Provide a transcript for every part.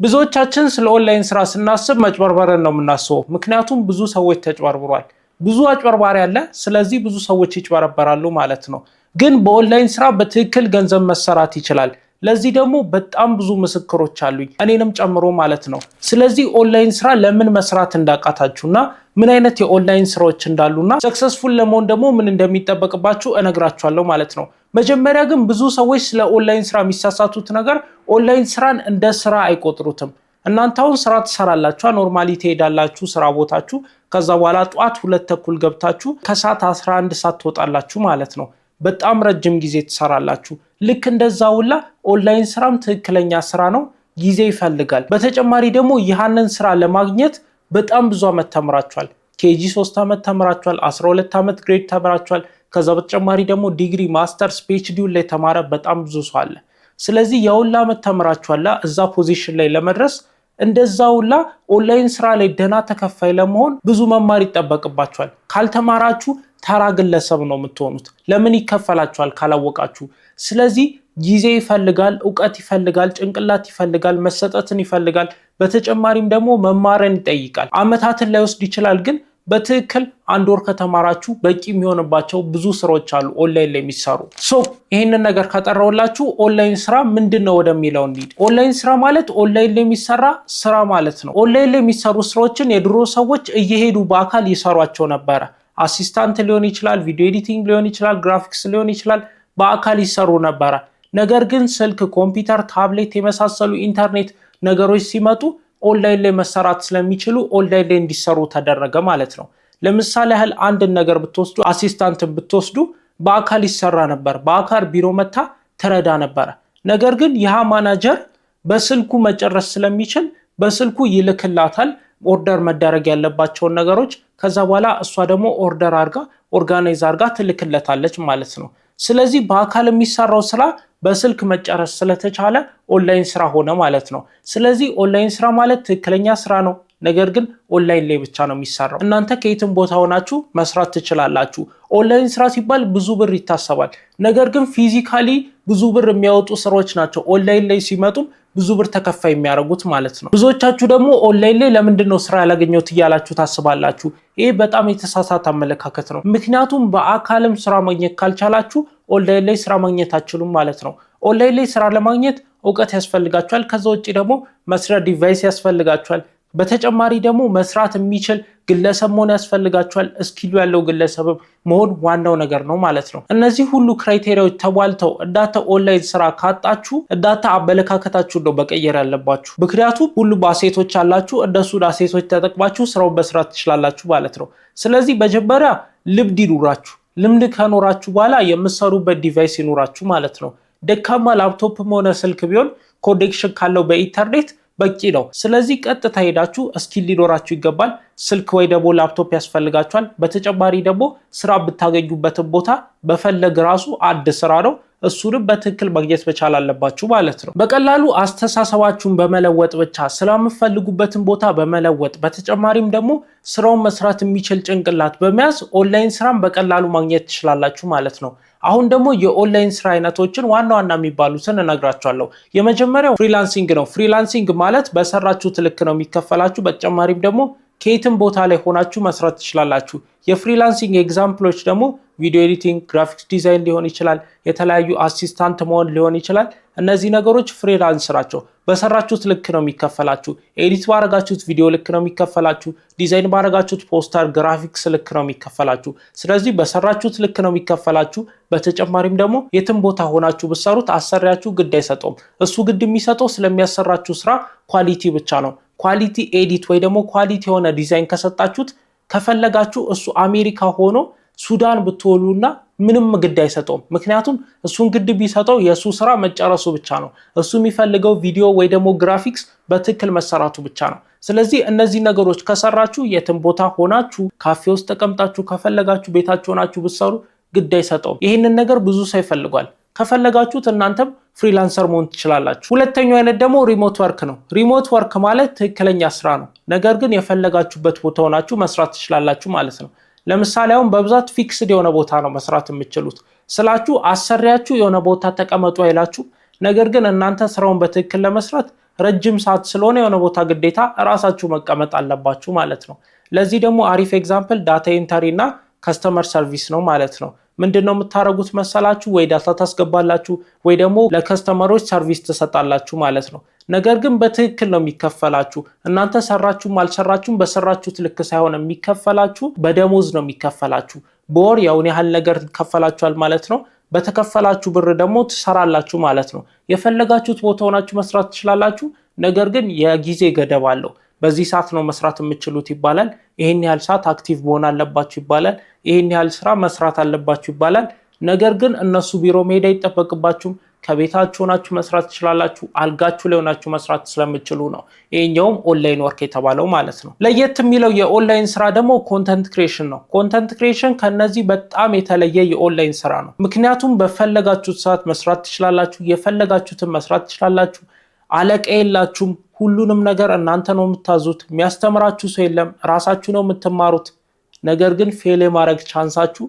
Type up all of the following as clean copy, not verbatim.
ብዙዎቻችን ስለ ኦንላይን ስራ ስናስብ መጭበርበርን ነው የምናስበው። ምክንያቱም ብዙ ሰዎች ተጭበርብሯል። ብዙ አጭበርባሪ አለ። ስለዚህ ብዙ ሰዎች ይጭበረበራሉ ማለት ነው። ግን በኦንላይን ስራ በትክክል ገንዘብ መሰራት ይችላል። ለዚህ ደግሞ በጣም ብዙ ምስክሮች አሉኝ፣ እኔንም ጨምሮ ማለት ነው። ስለዚህ ኦንላይን ስራ ለምን መስራት እንዳቃታችሁና ምን አይነት የኦንላይን ስራዎች እንዳሉና ሰክሰስፉል ለመሆን ደግሞ ምን እንደሚጠበቅባችሁ እነግራችኋለሁ ማለት ነው። መጀመሪያ ግን ብዙ ሰዎች ስለ ኦንላይን ስራ የሚሳሳቱት ነገር ኦንላይን ስራን እንደ ስራ አይቆጥሩትም። እናንተ አሁን ስራ ትሰራላችሁ፣ ኖርማሊ ትሄዳላችሁ ስራ ቦታችሁ። ከዛ በኋላ ጠዋት 2 ተኩል ገብታችሁ ከሰዓት 11 ሰዓት ትወጣላችሁ ማለት ነው። በጣም ረጅም ጊዜ ትሰራላችሁ። ልክ እንደዛውላ ኦንላይን ስራም ትክክለኛ ስራ ነው፣ ጊዜ ይፈልጋል። በተጨማሪ ደግሞ ይህንን ስራ ለማግኘት በጣም ብዙ አመት ተምራችኋል። ኬጂ 3 አመት ተምራችኋል፣ 12 አመት ግሬድ ተምራችኋል። ከዛ በተጨማሪ ደግሞ ዲግሪ፣ ማስተርስ፣ ፒኤችዲ ላይ ተማረ በጣም ብዙ ሰው አለ። ስለዚህ የሁላ አመት ተምራችኋል እዛ ፖዚሽን ላይ ለመድረስ። እንደዛውላ ኦንላይን ስራ ላይ ደህና ተከፋይ ለመሆን ብዙ መማር ይጠበቅባችኋል። ካልተማራችሁ ተራ ግለሰብ ነው የምትሆኑት። ለምን ይከፈላችኋል ካላወቃችሁ? ስለዚህ ጊዜ ይፈልጋል፣ እውቀት ይፈልጋል፣ ጭንቅላት ይፈልጋል፣ መሰጠትን ይፈልጋል። በተጨማሪም ደግሞ መማርን ይጠይቃል። አመታትን ላይወስድ ይችላል፣ ግን በትክክል 1 ወር ከተማራችሁ በቂ የሚሆንባቸው ብዙ ስራዎች አሉ ኦንላይን ላይ የሚሰሩ። ይህንን ነገር ካጠራውላችሁ ኦንላይን ስራ ምንድነው ወደሚለው እንሂድ። ኦንላይን ስራ ማለት ኦንላይን ላይ የሚሰራ ስራ ማለት ነው። ኦንላይን ላይ የሚሰሩ ስራዎችን የድሮ ሰዎች እየሄዱ በአካል ይሰሯቸው ነበረ። አሲስታንት ሊሆን ይችላል፣ ቪዲዮ ኤዲቲንግ ሊሆን ይችላል፣ ግራፊክስ ሊሆን ይችላል፣ በአካል ይሰሩ ነበረ። ነገር ግን ስልክ፣ ኮምፒውተር፣ ታብሌት የመሳሰሉ ኢንተርኔት ነገሮች ሲመጡ ኦንላይን ላይ መሰራት ስለሚችሉ ኦንላይን ላይ እንዲሰሩ ተደረገ ማለት ነው። ለምሳሌ ያህል አንድን ነገር ብትወስዱ፣ አሲስታንትን ብትወስዱ በአካል ይሰራ ነበር። በአካል ቢሮ መታ ትረዳ ነበረ። ነገር ግን ይህ ማናጀር በስልኩ መጨረስ ስለሚችል በስልኩ ይልክላታል ኦርደር መደረግ ያለባቸውን ነገሮች። ከዛ በኋላ እሷ ደግሞ ኦርደር አርጋ ኦርጋናይዝ አርጋ ትልክለታለች ማለት ነው። ስለዚህ በአካል የሚሰራው ስራ በስልክ መጨረስ ስለተቻለ ኦንላይን ስራ ሆነ ማለት ነው። ስለዚህ ኦንላይን ስራ ማለት ትክክለኛ ስራ ነው፣ ነገር ግን ኦንላይን ላይ ብቻ ነው የሚሰራው። እናንተ ከየትም ቦታ ሆናችሁ መስራት ትችላላችሁ። ኦንላይን ስራ ሲባል ብዙ ብር ይታሰባል፣ ነገር ግን ፊዚካሊ ብዙ ብር የሚያወጡ ስራዎች ናቸው ኦንላይን ላይ ሲመጡም ብዙ ብር ተከፋይ የሚያደርጉት ማለት ነው። ብዙዎቻችሁ ደግሞ ኦንላይን ላይ ለምንድን ነው ስራ ያላገኘሁት እያላችሁ ታስባላችሁ። ይሄ በጣም የተሳሳተ አመለካከት ነው። ምክንያቱም በአካልም ስራ ማግኘት ካልቻላችሁ ኦንላይን ላይ ስራ ማግኘት አትችሉም ማለት ነው። ኦንላይን ላይ ስራ ለማግኘት እውቀት ያስፈልጋችኋል። ከዛ ውጭ ደግሞ መስሪያ ዲቫይስ ያስፈልጋችኋል። በተጨማሪ ደግሞ መስራት የሚችል ግለሰብ መሆን ያስፈልጋችኋል። እስኪሉ ያለው ግለሰብ መሆን ዋናው ነገር ነው ማለት ነው። እነዚህ ሁሉ ክራይቴሪያዎች ተሟልተው እንዳታ ኦንላይን ስራ ካጣችሁ እንዳታ አመለካከታችሁ ነው መቀየር ያለባችሁ። ምክንያቱም ሁሉ አሴቶች አላችሁ፣ እንደሱ አሴቶች ተጠቅማችሁ ስራውን መስራት ትችላላችሁ ማለት ነው። ስለዚህ መጀመሪያ ልምድ ይኑራችሁ። ልምድ ከኖራችሁ በኋላ የምትሰሩበት ዲቫይስ ይኑራችሁ ማለት ነው። ደካማ ላፕቶፕም ሆነ ስልክ ቢሆን ኮኔክሽን ካለው በኢንተርኔት በቂ ነው። ስለዚህ ቀጥታ ሄዳችሁ ስኪል ሊኖራችሁ ይገባል። ስልክ ወይ ደግሞ ላፕቶፕ ያስፈልጋችኋል። በተጨማሪ ደግሞ ስራ ብታገኙበትን ቦታ በፈለግ ራሱ አንድ ስራ ነው፣ እሱንም በትክክል ማግኘት መቻል አለባችሁ ማለት ነው። በቀላሉ አስተሳሰባችሁን በመለወጥ ብቻ ስለምትፈልጉበትን ቦታ በመለወጥ በተጨማሪም ደግሞ ስራውን መስራት የሚችል ጭንቅላት በመያዝ ኦንላይን ስራን በቀላሉ ማግኘት ትችላላችሁ ማለት ነው። አሁን ደግሞ የኦንላይን ስራ አይነቶችን ዋና ዋና የሚባሉትን እነግራችኋለሁ። የመጀመሪያው ፍሪላንሲንግ ነው። ፍሪላንሲንግ ማለት በሰራችሁት ልክ ነው የሚከፈላችሁ። በተጨማሪም ደግሞ ከየትም ቦታ ላይ ሆናችሁ መስራት ትችላላችሁ። የፍሪላንሲንግ ኤግዛምፕሎች ደግሞ ቪዲዮ ኤዲቲንግ፣ ግራፊክስ ዲዛይን ሊሆን ይችላል፣ የተለያዩ አሲስታንት መሆን ሊሆን ይችላል። እነዚህ ነገሮች ፍሪላንስ ናቸው። በሰራችሁት ልክ ነው የሚከፈላችሁ። ኤዲት ባረጋችሁት ቪዲዮ ልክ ነው የሚከፈላችሁ። ዲዛይን ባረጋችሁት ፖስተር፣ ግራፊክስ ልክ ነው የሚከፈላችሁ። ስለዚህ በሰራችሁት ልክ ነው የሚከፈላችሁ። በተጨማሪም ደግሞ የትም ቦታ ሆናችሁ ብትሰሩት አሰሪያችሁ ግድ አይሰጠውም። እሱ ግድ የሚሰጠው ስለሚያሰራችሁ ስራ ኳሊቲ ብቻ ነው። ኳሊቲ ኤዲት ወይ ደግሞ ኳሊቲ የሆነ ዲዛይን ከሰጣችሁት ከፈለጋችሁ እሱ አሜሪካ ሆኖ ሱዳን ብትወሉና ምንም ግድ አይሰጠውም። ምክንያቱም እሱን ግድ ቢሰጠው የእሱ ስራ መጨረሱ ብቻ ነው። እሱ የሚፈልገው ቪዲዮ ወይ ደግሞ ግራፊክስ በትክክል መሰራቱ ብቻ ነው። ስለዚህ እነዚህ ነገሮች ከሰራችሁ የትም ቦታ ሆናችሁ ካፌ ውስጥ ተቀምጣችሁ ከፈለጋችሁ ቤታችሁ ሆናችሁ ብትሰሩ ግድ አይሰጠውም። ይህንን ነገር ብዙ ሰው ይፈልጓል። ከፈለጋችሁት እናንተም ፍሪላንሰር መሆን ትችላላችሁ። ሁለተኛው አይነት ደግሞ ሪሞት ወርክ ነው። ሪሞት ወርክ ማለት ትክክለኛ ስራ ነው፣ ነገር ግን የፈለጋችሁበት ቦታ ሆናችሁ መስራት ትችላላችሁ ማለት ነው። ለምሳሌ አሁን በብዛት ፊክስድ የሆነ ቦታ ነው መስራት የምትችሉት ስላችሁ አሰሪያችሁ የሆነ ቦታ ተቀመጡ አይላችሁ። ነገር ግን እናንተ ስራውን በትክክል ለመስራት ረጅም ሰዓት ስለሆነ የሆነ ቦታ ግዴታ ራሳችሁ መቀመጥ አለባችሁ ማለት ነው። ለዚህ ደግሞ አሪፍ ኤግዛምፕል ዳታ ኤንተሪ እና ከስተመር ሰርቪስ ነው ማለት ነው። ምንድነው የምታደርጉት መሰላችሁ? ወይ ዳታ ታስገባላችሁ ወይ ደግሞ ለከስተመሮች ሰርቪስ ትሰጣላችሁ ማለት ነው። ነገር ግን በትክክል ነው የሚከፈላችሁ። እናንተ ሰራችሁም አልሰራችሁም በሰራችሁት ልክ ሳይሆን የሚከፈላችሁ በደሞዝ ነው የሚከፈላችሁ። በወር ያውን ያህል ነገር ከፈላችኋል ማለት ነው። በተከፈላችሁ ብር ደግሞ ትሰራላችሁ ማለት ነው። የፈለጋችሁት ቦታ ሆናችሁ መስራት ትችላላችሁ። ነገር ግን የጊዜ ገደብ አለው። በዚህ ሰዓት ነው መስራት የምትችሉት ይባላል። ይሄን ያህል ሰዓት አክቲቭ መሆን አለባችሁ ይባላል። ይሄን ያህል ስራ መስራት አለባችሁ ይባላል። ነገር ግን እነሱ ቢሮ መሄድ አይጠበቅባችሁም። ከቤታችሁ ሆናችሁ መስራት ትችላላችሁ። አልጋችሁ ላይ ሆናችሁ መስራት ስለምትችሉ ነው ይሄኛውም ኦንላይን ወርክ የተባለው ማለት ነው። ለየት የሚለው የኦንላይን ስራ ደግሞ ኮንተንት ክሬሽን ነው። ኮንተንት ክሬሽን ከነዚህ በጣም የተለየ የኦንላይን ስራ ነው። ምክንያቱም በፈለጋችሁት ሰዓት መስራት ትችላላችሁ። የፈለጋችሁትን መስራት ትችላላችሁ። አለቃ የላችሁም። ሁሉንም ነገር እናንተ ነው የምታዙት። የሚያስተምራችሁ ሰው የለም። ራሳችሁ ነው የምትማሩት። ነገር ግን ፌል የማድረግ ቻንሳችሁ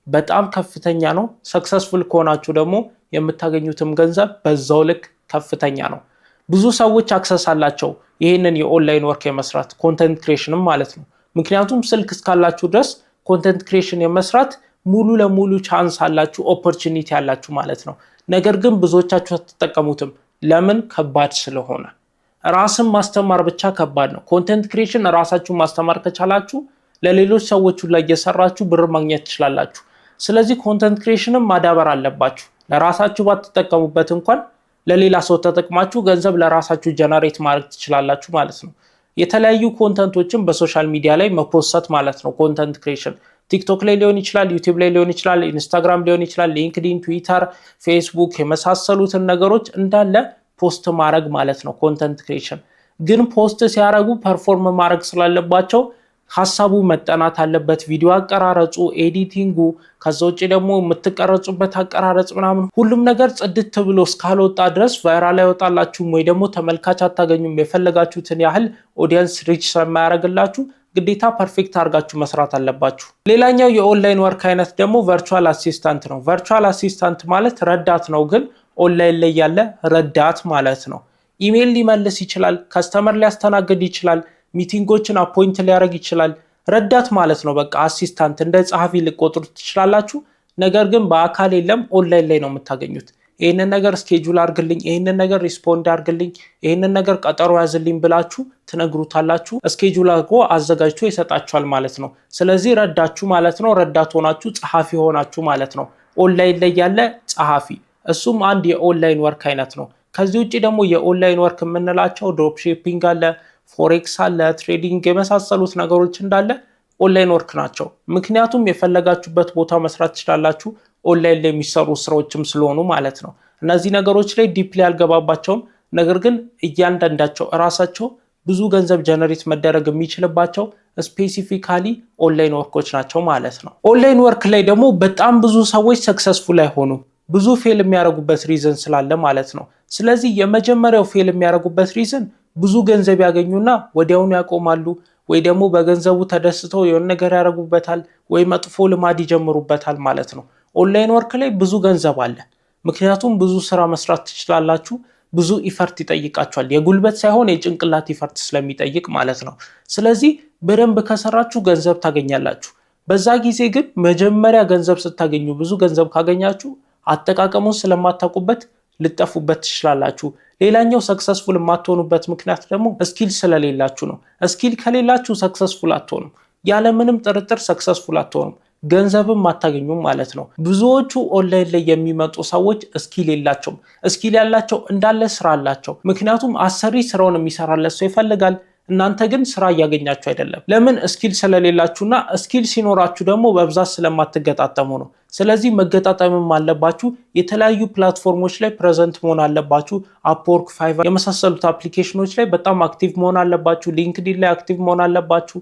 በጣም ከፍተኛ ነው። ሰክሰስፉል ከሆናችሁ ደግሞ የምታገኙትም ገንዘብ በዛው ልክ ከፍተኛ ነው። ብዙ ሰዎች አክሰስ አላቸው ይሄንን የኦንላይን ወርክ የመስራት ኮንተንት ክሬሽንም ማለት ነው። ምክንያቱም ስልክ እስካላችሁ ድረስ ኮንተንት ክሬሽን የመስራት ሙሉ ለሙሉ ቻንስ አላችሁ፣ ኦፖርቹኒቲ አላችሁ ማለት ነው። ነገር ግን ብዙዎቻችሁ አትጠቀሙትም። ለምን? ከባድ ስለሆነ። ራስን ማስተማር ብቻ ከባድ ነው። ኮንተንት ክሬሽን ራሳችሁን ማስተማር ከቻላችሁ ለሌሎች ሰዎች ላይ እየሰራችሁ ብር ማግኘት ትችላላችሁ። ስለዚህ ኮንተንት ክሬሽንም ማዳበር አለባችሁ። ለራሳችሁ ባትጠቀሙበት እንኳን ለሌላ ሰው ተጠቅማችሁ ገንዘብ ለራሳችሁ ጀነሬት ማድረግ ትችላላችሁ ማለት ነው። የተለያዩ ኮንተንቶችን በሶሻል ሚዲያ ላይ መፖስት ማለት ነው ኮንተንት ክሬሽን። ቲክቶክ ላይ ሊሆን ይችላል፣ ዩቲዩብ ላይ ሊሆን ይችላል፣ ኢንስታግራም ሊሆን ይችላል፣ ሊንክዲን፣ ትዊተር፣ ፌስቡክ የመሳሰሉትን ነገሮች እንዳለ ፖስት ማድረግ ማለት ነው ኮንተንት ክሬሽን። ግን ፖስት ሲያደርጉ ፐርፎርም ማድረግ ስላለባቸው ሀሳቡ መጠናት አለበት። ቪዲዮ አቀራረጹ፣ ኤዲቲንጉ፣ ከዛ ውጭ ደግሞ የምትቀረጹበት አቀራረጽ ምናምን ሁሉም ነገር ጽድት ብሎ እስካልወጣ ድረስ ቫይራል አይወጣላችሁም ወይ ደግሞ ተመልካች አታገኙም። የፈለጋችሁትን ያህል ኦዲየንስ ሪች ስለማያደርግላችሁ ግዴታ ፐርፌክት አድርጋችሁ መስራት አለባችሁ። ሌላኛው የኦንላይን ወርክ አይነት ደግሞ ቨርቹዋል አሲስታንት ነው። ቨርቹዋል አሲስታንት ማለት ረዳት ነው፣ ግን ኦንላይን ላይ ያለ ረዳት ማለት ነው። ኢሜይል ሊመልስ ይችላል፣ ከስተመር ሊያስተናግድ ይችላል፣ ሚቲንጎችን አፖይንት ሊያደርግ ይችላል። ረዳት ማለት ነው። በቃ አሲስታንት እንደ ጸሐፊ ልቆጥሩት ትችላላችሁ። ነገር ግን በአካል የለም፣ ኦንላይን ላይ ነው የምታገኙት። ይህንን ነገር ስኬጁል አድርግልኝ፣ ይህንን ነገር ሪስፖንድ አድርግልኝ፣ ይህንን ነገር ቀጠሮ ያዝልኝ ብላችሁ ትነግሩታላችሁ። ስኬጁል አድርጎ አዘጋጅቶ ይሰጣችኋል ማለት ነው። ስለዚህ ረዳችሁ ማለት ነው። ረዳት ሆናችሁ ጸሐፊ ሆናችሁ ማለት ነው። ኦንላይን ላይ ያለ ጸሐፊ፣ እሱም አንድ የኦንላይን ወርክ አይነት ነው። ከዚህ ውጭ ደግሞ የኦንላይን ወርክ የምንላቸው ድሮፕ ሺፒንግ አለ፣ ፎሬክስ አለ፣ ትሬዲንግ የመሳሰሉት ነገሮች እንዳለ ኦንላይን ወርክ ናቸው። ምክንያቱም የፈለጋችሁበት ቦታ መስራት ትችላላችሁ። ኦንላይን ላይ የሚሰሩ ስራዎችም ስለሆኑ ማለት ነው። እነዚህ ነገሮች ላይ ዲፕሊ ያልገባባቸውም፣ ነገር ግን እያንዳንዳቸው እራሳቸው ብዙ ገንዘብ ጀነሬት መደረግ የሚችልባቸው ስፔሲፊካሊ ኦንላይን ወርኮች ናቸው ማለት ነው። ኦንላይን ወርክ ላይ ደግሞ በጣም ብዙ ሰዎች ሰክሰስፉል አይሆኑም። ብዙ ፌል የሚያደርጉበት ሪዝን ስላለ ማለት ነው። ስለዚህ የመጀመሪያው ፌል የሚያደርጉበት ሪዝን ብዙ ገንዘብ ያገኙና ወዲያውኑ ያቆማሉ፣ ወይ ደግሞ በገንዘቡ ተደስተው የሆነ ነገር ያደርጉበታል፣ ወይ መጥፎ ልማድ ይጀምሩበታል ማለት ነው። ኦንላይን ወርክ ላይ ብዙ ገንዘብ አለ። ምክንያቱም ብዙ ስራ መስራት ትችላላችሁ። ብዙ ኢፈርት ይጠይቃችኋል። የጉልበት ሳይሆን የጭንቅላት ኢፈርት ስለሚጠይቅ ማለት ነው። ስለዚህ በደንብ ከሰራችሁ ገንዘብ ታገኛላችሁ። በዛ ጊዜ ግን መጀመሪያ ገንዘብ ስታገኙ ብዙ ገንዘብ ካገኛችሁ አጠቃቀሙን ስለማታውቁበት ልጠፉበት ትችላላችሁ። ሌላኛው ሰክሰስፉል የማትሆኑበት ምክንያት ደግሞ ስኪል ስለሌላችሁ ነው። ስኪል ከሌላችሁ ሰክሰስፉል አትሆኑም። ያለምንም ጥርጥር ሰክሰስፉል አትሆኑም። ገንዘብም አታገኙም ማለት ነው። ብዙዎቹ ኦንላይን ላይ የሚመጡ ሰዎች ስኪል የላቸውም። ስኪል ያላቸው እንዳለ ስራ አላቸው። ምክንያቱም አሰሪ ስራውን የሚሰራለት ሰው ይፈልጋል። እናንተ ግን ስራ እያገኛችሁ አይደለም። ለምን? ስኪል ስለሌላችሁና ስኪል ሲኖራችሁ ደግሞ በብዛት ስለማትገጣጠሙ ነው። ስለዚህ መገጣጠምም አለባችሁ። የተለያዩ ፕላትፎርሞች ላይ ፕሬዘንት መሆን አለባችሁ። አፕወርክ፣ ፋይቨር የመሳሰሉት አፕሊኬሽኖች ላይ በጣም አክቲቭ መሆን አለባችሁ። ሊንክዲን ላይ አክቲቭ መሆን አለባችሁ።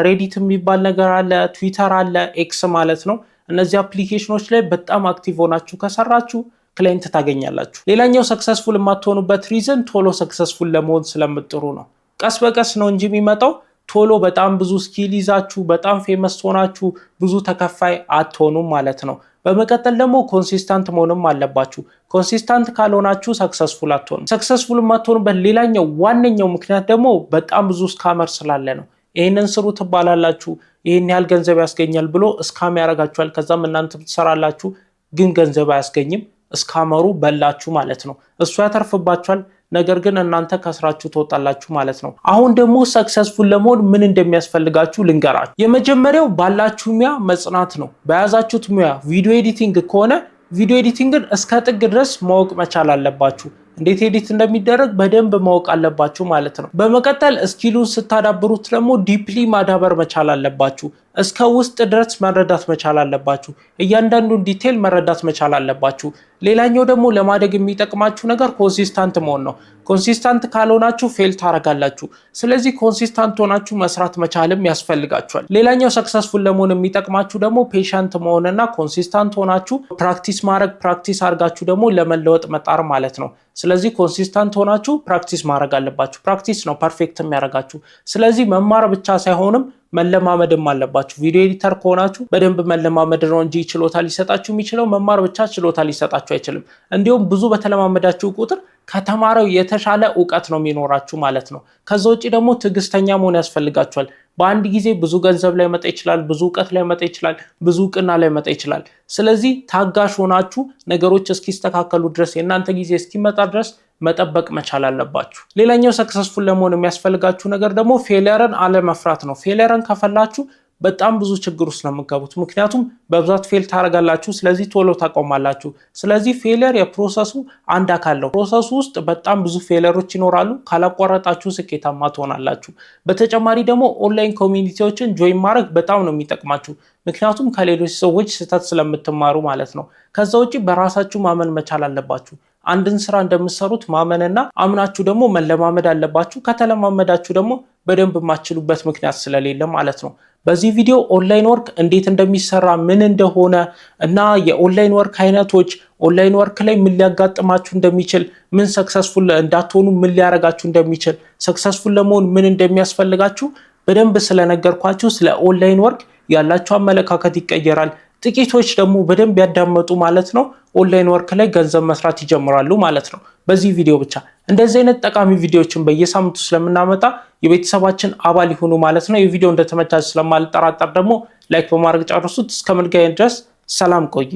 ሬዲት የሚባል ነገር አለ፣ ትዊተር አለ፣ ኤክስ ማለት ነው። እነዚህ አፕሊኬሽኖች ላይ በጣም አክቲቭ ሆናችሁ ከሰራችሁ ክላይንት ታገኛላችሁ። ሌላኛው ሰክሰስፉል የማትሆኑበት ሪዝን ቶሎ ሰክሰስፉል ለመሆን ስለምጥሩ ነው። ቀስ በቀስ ነው እንጂ የሚመጣው። ቶሎ በጣም ብዙ ስኪል ይዛችሁ በጣም ፌመስ ሆናችሁ ብዙ ተከፋይ አትሆኑም ማለት ነው። በመቀጠል ደግሞ ኮንሲስታንት መሆንም አለባችሁ። ኮንሲስታንት ካልሆናችሁ ሰክሰስፉል አትሆኑም። ሰክሰስፉል የማትሆኑበት ሌላኛው ዋነኛው ምክንያት ደግሞ በጣም ብዙ ስካመር ስላለ ነው። ይህንን ስሩ ትባላላችሁ፣ ይህን ያህል ገንዘብ ያስገኛል ብሎ እስካም ያደርጋችኋል። ከዛም እናንተ ትሰራላችሁ፣ ግን ገንዘብ አያስገኝም። እስካመሩ በላችሁ ማለት ነው። እሱ ያተርፍባችኋል፣ ነገር ግን እናንተ ከስራችሁ ትወጣላችሁ ማለት ነው። አሁን ደግሞ ሰክሰስፉል ለመሆን ምን እንደሚያስፈልጋችሁ ልንገራችሁ። የመጀመሪያው ባላችሁ ሙያ መጽናት ነው። በያዛችሁት ሙያ ቪዲዮ ኤዲቲንግ ከሆነ ቪዲዮ ኤዲቲንግን እስከ ጥግ ድረስ ማወቅ መቻል አለባችሁ። እንዴት ኤዲት እንደሚደረግ በደንብ ማወቅ አለባችሁ ማለት ነው። በመቀጠል ስኪሉን ስታዳብሩት ደግሞ ዲፕሊ ማዳበር መቻል አለባችሁ። እስከ ውስጥ ድረስ መረዳት መቻል አለባችሁ። እያንዳንዱን ዲቴል መረዳት መቻል አለባችሁ። ሌላኛው ደግሞ ለማደግ የሚጠቅማችሁ ነገር ኮንሲስታንት መሆን ነው። ኮንሲስታንት ካልሆናችሁ ፌል ታረጋላችሁ። ስለዚህ ኮንሲስታንት ሆናችሁ መስራት መቻልም ያስፈልጋችኋል። ሌላኛው ሰክሰስፉል ለመሆን የሚጠቅማችሁ ደግሞ ፔሸንት መሆንና ኮንሲስታንት ሆናችሁ ፕራክቲስ ማድረግ፣ ፕራክቲስ አድርጋችሁ ደግሞ ለመለወጥ መጣር ማለት ነው። ስለዚህ ኮንሲስታንት ሆናችሁ ፕራክቲስ ማድረግ አለባችሁ። ፕራክቲስ ነው ፐርፌክት የሚያደርጋችሁ። ስለዚህ መማር ብቻ ሳይሆንም መለማመድም አለባችሁ። ቪዲዮ ኤዲተር ከሆናችሁ በደንብ መለማመድ ነው እንጂ ችሎታ ሊሰጣችሁ የሚችለው መማር ብቻ ችሎታ ሊሰጣችሁ አይችልም። እንዲሁም ብዙ በተለማመዳችሁ ቁጥር ከተማረው የተሻለ እውቀት ነው የሚኖራችሁ ማለት ነው። ከዛ ውጪ ደግሞ ትዕግስተኛ መሆን ያስፈልጋችኋል። በአንድ ጊዜ ብዙ ገንዘብ ላይ መጣ ይችላል፣ ብዙ እውቀት ላይ መጣ ይችላል፣ ብዙ እውቅና ላይ መጣ ይችላል። ስለዚህ ታጋሽ ሆናችሁ ነገሮች እስኪስተካከሉ ድረስ የእናንተ ጊዜ እስኪመጣ ድረስ መጠበቅ መቻል አለባችሁ። ሌላኛው ሰክሰስፉል ለመሆን የሚያስፈልጋችሁ ነገር ደግሞ ፌሊየርን አለመፍራት ነው። ፌሊየርን ከፈላችሁ በጣም ብዙ ችግር ውስጥ ነው የምትገቡት። ምክንያቱም በብዛት ፌል ታደርጋላችሁ፣ ስለዚህ ቶሎ ታቆማላችሁ። ስለዚህ ፌሊየር የፕሮሰሱ አንድ አካል ነው። ፕሮሰሱ ውስጥ በጣም ብዙ ፌሊየሮች ይኖራሉ። ካላቋረጣችሁ ስኬታማ ትሆናላችሁ። በተጨማሪ ደግሞ ኦንላይን ኮሚኒቲዎችን ጆይን ማድረግ በጣም ነው የሚጠቅማችሁ። ምክንያቱም ከሌሎች ሰዎች ስህተት ስለምትማሩ ማለት ነው። ከዛ ውጭ በራሳችሁ ማመን መቻል አለባችሁ። አንድን ስራ እንደምትሰሩት ማመንና አምናችሁ ደግሞ መለማመድ አለባችሁ። ከተለማመዳችሁ ደግሞ በደንብ የማትችሉበት ምክንያት ስለሌለ ማለት ነው። በዚህ ቪዲዮ ኦንላይን ወርክ እንዴት እንደሚሰራ ምን እንደሆነ እና የኦንላይን ወርክ አይነቶች፣ ኦንላይን ወርክ ላይ ምን ሊያጋጥማችሁ እንደሚችል፣ ምን ሰክሰስፉል እንዳትሆኑ ምን ሊያረጋችሁ እንደሚችል፣ ሰክሰስፉል ለመሆን ምን እንደሚያስፈልጋችሁ በደንብ ስለነገርኳችሁ ስለ ኦንላይን ወርክ ያላችሁ አመለካከት ይቀየራል። ጥቂቶች ደግሞ በደንብ ያዳመጡ ማለት ነው ኦንላይን ወርክ ላይ ገንዘብ መስራት ይጀምራሉ ማለት ነው። በዚህ ቪዲዮ ብቻ እንደዚህ አይነት ጠቃሚ ቪዲዮዎችን በየሳምንቱ ስለምናመጣ የቤተሰባችን አባል ይሁኑ ማለት ነው። የቪዲዮ እንደተመቻችሁ ስለማልጠራጠር ደግሞ ላይክ በማድረግ ጨርሱት። እስከምንገናኝ ድረስ ሰላም ቆይ።